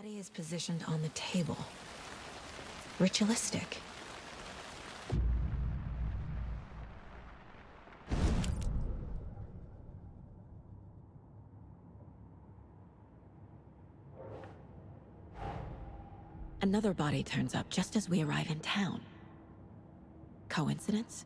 body is positioned on the table. Ritualistic. Another body turns up just as we arrive in town. Coincidence?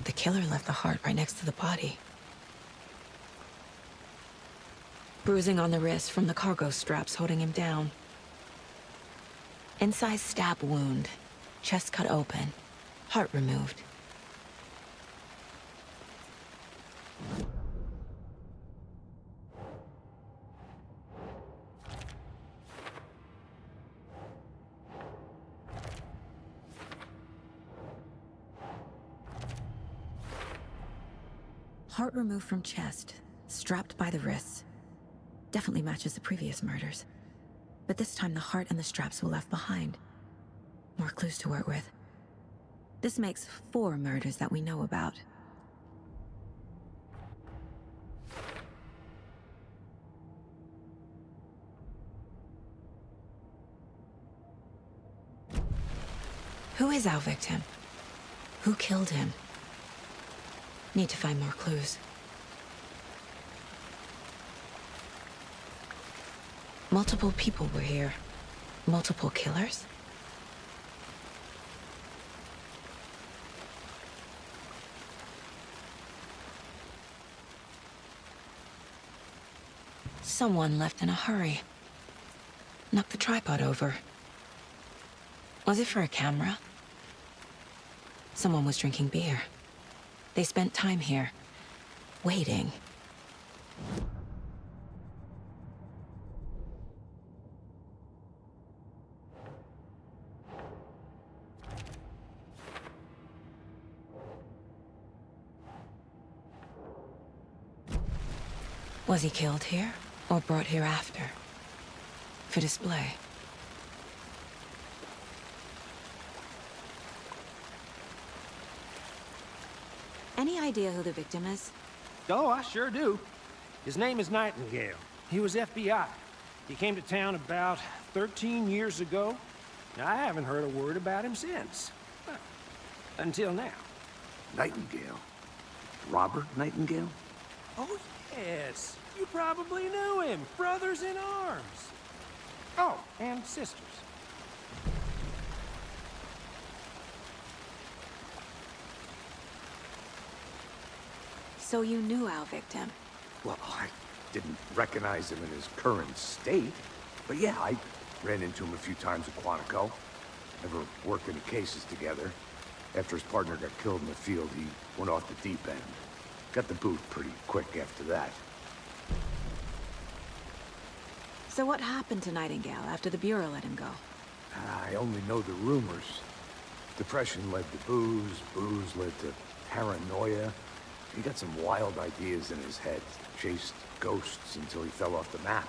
The killer left the heart right next to the body. Bruising on the wrist from the cargo straps holding him down. Incised stab wound, chest cut open, heart removed. Heart removed from chest, strapped by the wrists. Definitely matches the previous murders. But this time the heart and the straps were left behind. More clues to work with. This makes 4 murders that we know about. Who is our victim? Who killed him? Need to find more clues. Multiple people were here. Multiple killers? Someone left in a hurry. Knocked the tripod over. Was it for a camera? Someone was drinking beer. They spent time here, waiting. Was he killed here, or brought here after? For display? Any idea who the victim is? Oh, I sure do. His name is Nightingale. He was FBI. He came to town about 13 years ago. I haven't heard a word about him since. Until now. Nightingale? Robert Nightingale? Oh, yes. You probably knew him. Brothers in arms. Oh, and sisters. So you knew our victim? Well, I didn't recognize him in his current state. But yeah, I ran into him a few times at Quantico. Never worked any cases together. After his partner got killed in the field, he went off the deep end. Got the boot pretty quick after that. So what happened to Nightingale after the Bureau let him go? I only know the rumors. Depression led to booze, booze led to paranoia. He got some wild ideas in his head, chased ghosts until he fell off the map.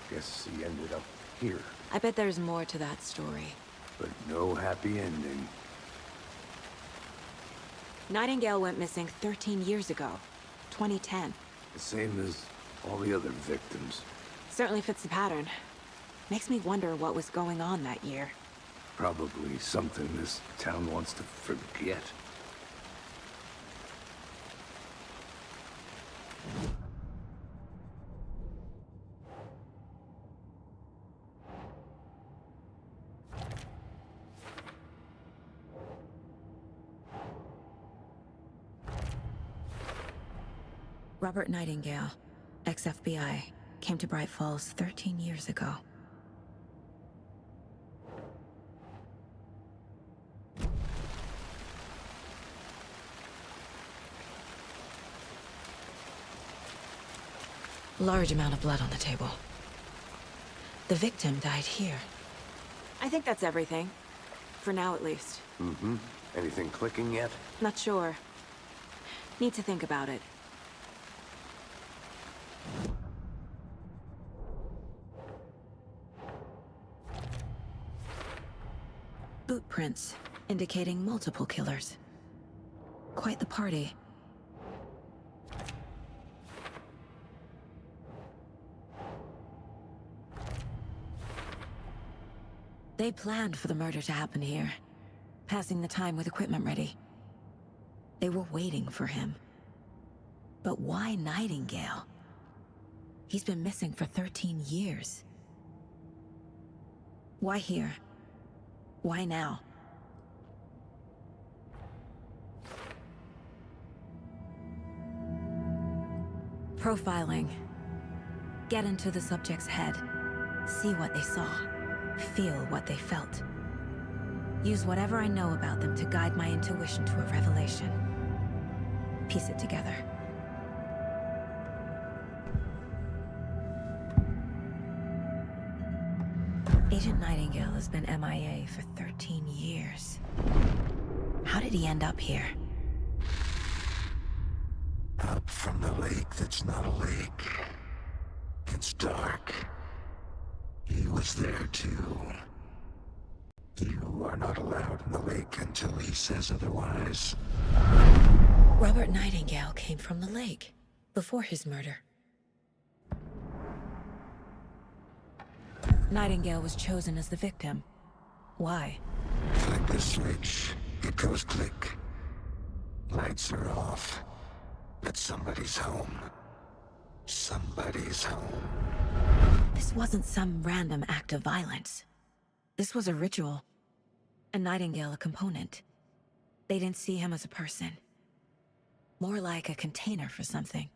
Guess he ended up here. I bet there's more to that story. But no happy ending. Nightingale went missing 13 years ago, 2010. The same as all the other victims. Certainly fits the pattern. Makes me wonder what was going on that year. Probably something this town wants to forget. Robert Nightingale, ex-FBI, came to Bright Falls 13 years ago. Large amount of blood on the table. The victim died here. I think that's everything. For now, at least. Mm-hmm. Anything clicking yet? Not sure. Need to think about it. Boot prints, indicating multiple killers. Quite the party. They planned for the murder to happen here, passing the time with equipment ready. They were waiting for him. But why Nightingale? He's been missing for 13 years. Why here? Why now? Profiling. Get into the subject's head. See what they saw. Feel what they felt. Use whatever I know about them to guide my intuition to a revelation. Piece it together. Agent Nightingale has been MIA for 13 years. How did he end up here? Up from the lake that's not a lake. It's dark. He was there too. You are not allowed in the lake until he says otherwise. Robert Nightingale came from the lake, before his murder. Nightingale was chosen as the victim. Why? Flick the switch, it goes click. Lights are off. But somebody's home. Somebody's home. This wasn't some random act of violence. This was a ritual. And Nightingale a component. They didn't see him as a person. More like a container for something.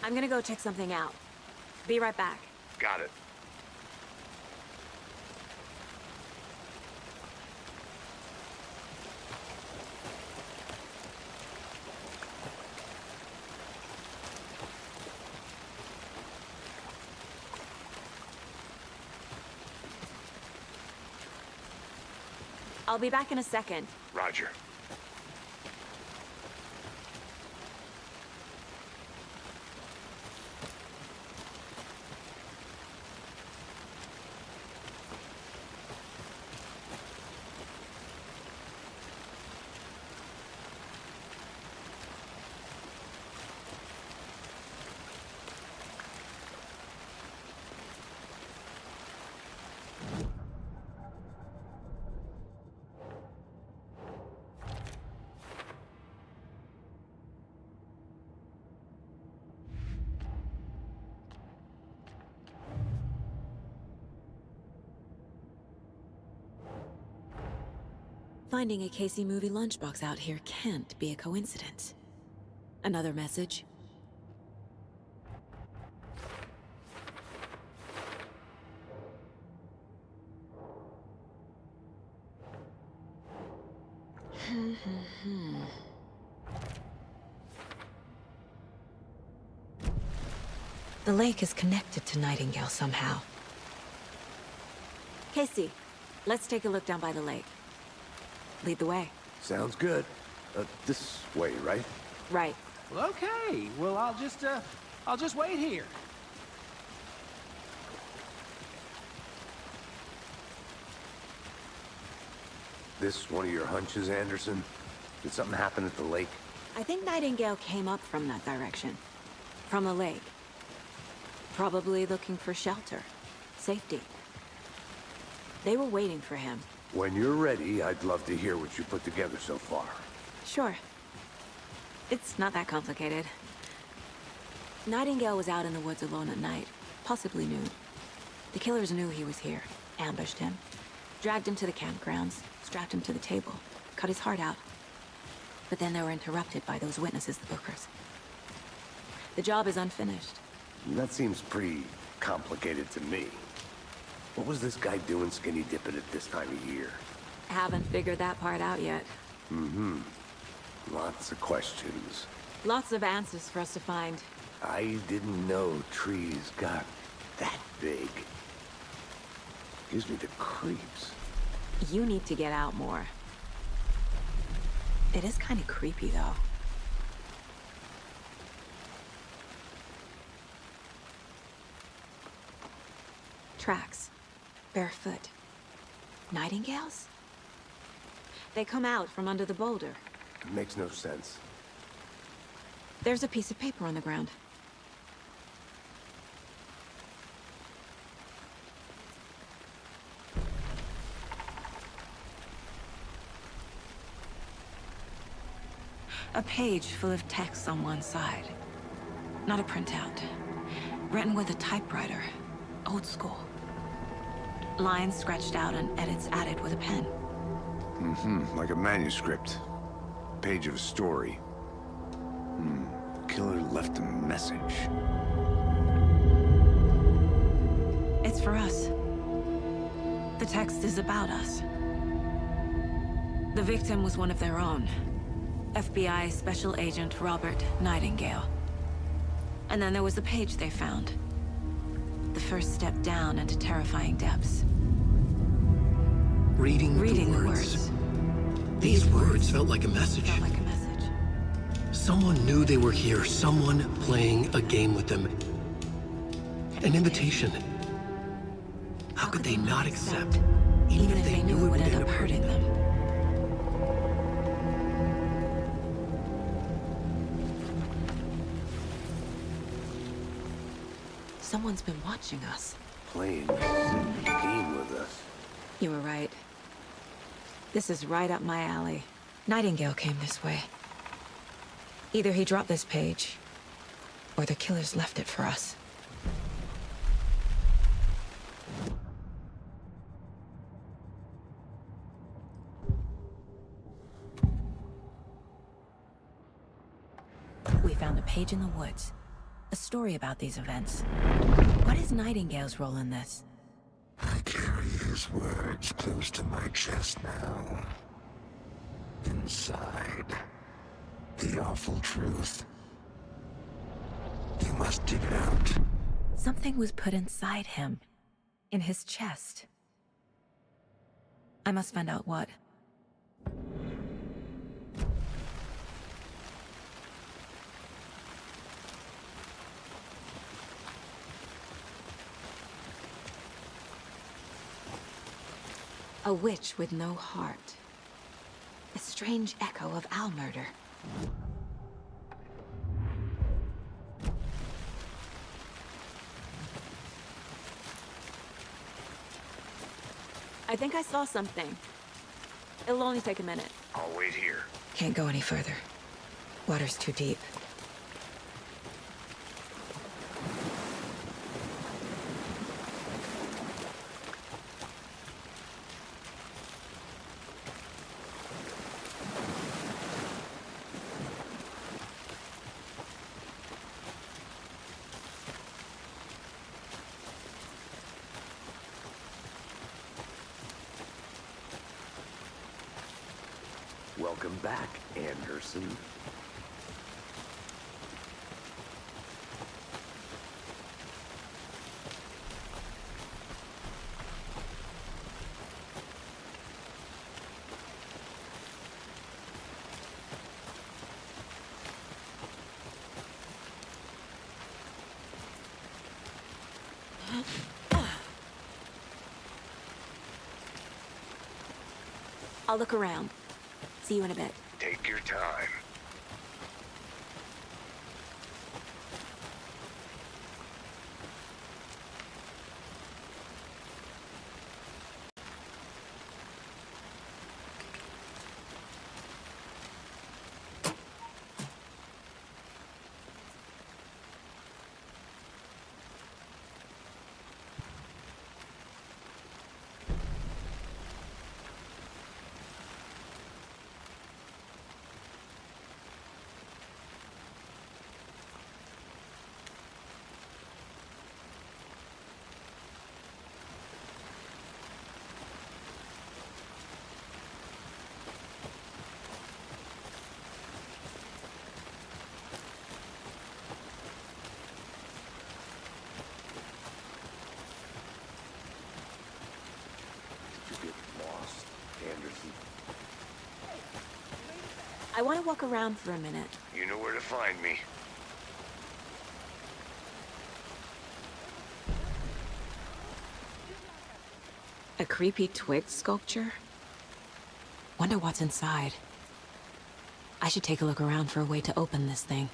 I'm gonna go check something out. Be right back. Got it. I'll be back in a second. Roger. Finding a Casey movie lunchbox out here can't be a coincidence. Another message? The lake is connected to Nightingale somehow. Casey, let's take a look down by the lake. Lead the way. Sounds good. This way, right? Right. Well, okay. Well, I'll just wait here. This one of your hunches, Anderson? Did something happen at the lake? I think Nightingale came up from that direction. From the lake. Probably looking for shelter. Safety. They were waiting for him. When you're ready, I'd love to hear what you put together so far. Sure. It's not that complicated. Nightingale was out in the woods alone at night, possibly nude. The killers knew he was here, ambushed him, dragged him to the campgrounds, strapped him to the table, cut his heart out. But then they were interrupted by those witnesses, the Bookers. The job is unfinished. That seems pretty complicated to me. What was this guy doing skinny dipping at this time of year? Haven't figured that part out yet. Lots of questions. Lots of answers for us to find. I didn't know trees got that big. Gives me the creeps. You need to get out more. It is kind of creepy, though. Tracks. Barefoot. Nightingales? They come out from under the boulder. Makes no sense. There's a piece of paper on the ground. A page full of text on one side. Not a printout. Written with a typewriter. Old school. Lines scratched out and edits added with a pen. Like a manuscript. Page of a story. Killer left a message. It's for us. The text is about us. The victim was one of their own. FBI Special Agent Robert Nightingale. And then there was the page they found. The first step down into terrifying depths. Reading The the words. These words felt like a message. Felt like a message. Someone knew they were here, someone playing a game with them. An invitation. How could they not accept, even if they knew it would end up hurting them? Someone's been watching us. Playing a game with us. You were right. This is right up my alley. Nightingale came this way. Either he dropped this page, or the killers left it for us. We found a page in the woods. A story about these events. What is Nightingale's role in this? I carry his words close to my chest now. Inside, the awful truth. You must dig it out. Something was put inside him. In his chest. I must find out what. A witch with no heart. A strange echo of owl murder. I think I saw something. It'll only take a minute. I'll wait here. Can't go any further. Water's too deep. Welcome back, Anderson. I'll look around. See you in a bit. Take your time. I want to walk around for a minute. You know where to find me. A creepy twig sculpture? Wonder what's inside. I should take a look around for a way to open this thing.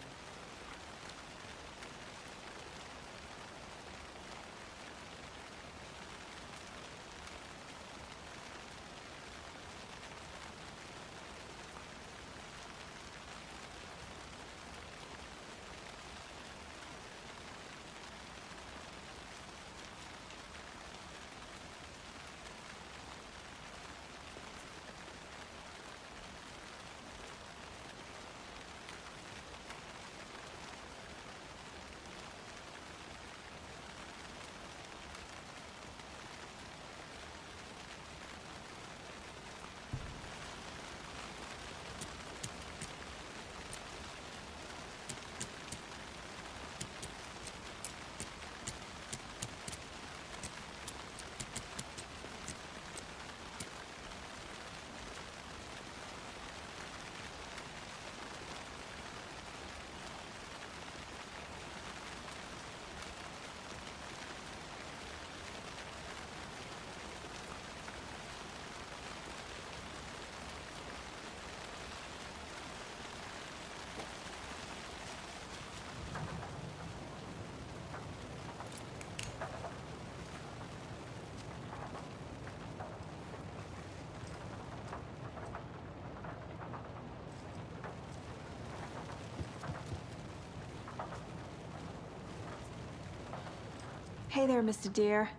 Hey there, Mr. Deer.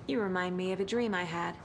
You remind me of a dream I had.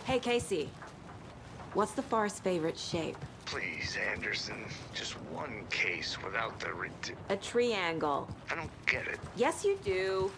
Hey, Casey. What's the far's favorite shape? Please, Anderson. Just one case without the A triangle. I don't get it. Yes, you do.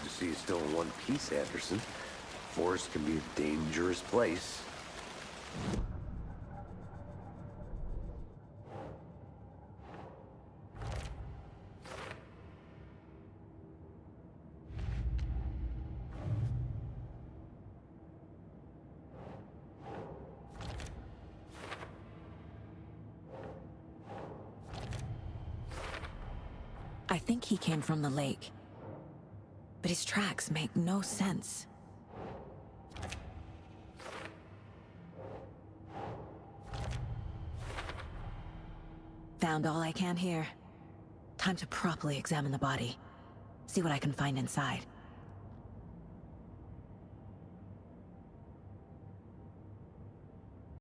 good to see you still in one piece, Anderson. Forest can be a dangerous place. I think he came from the lake. But his tracks make no sense. Found all I can here. Time to properly examine the body. See what I can find inside.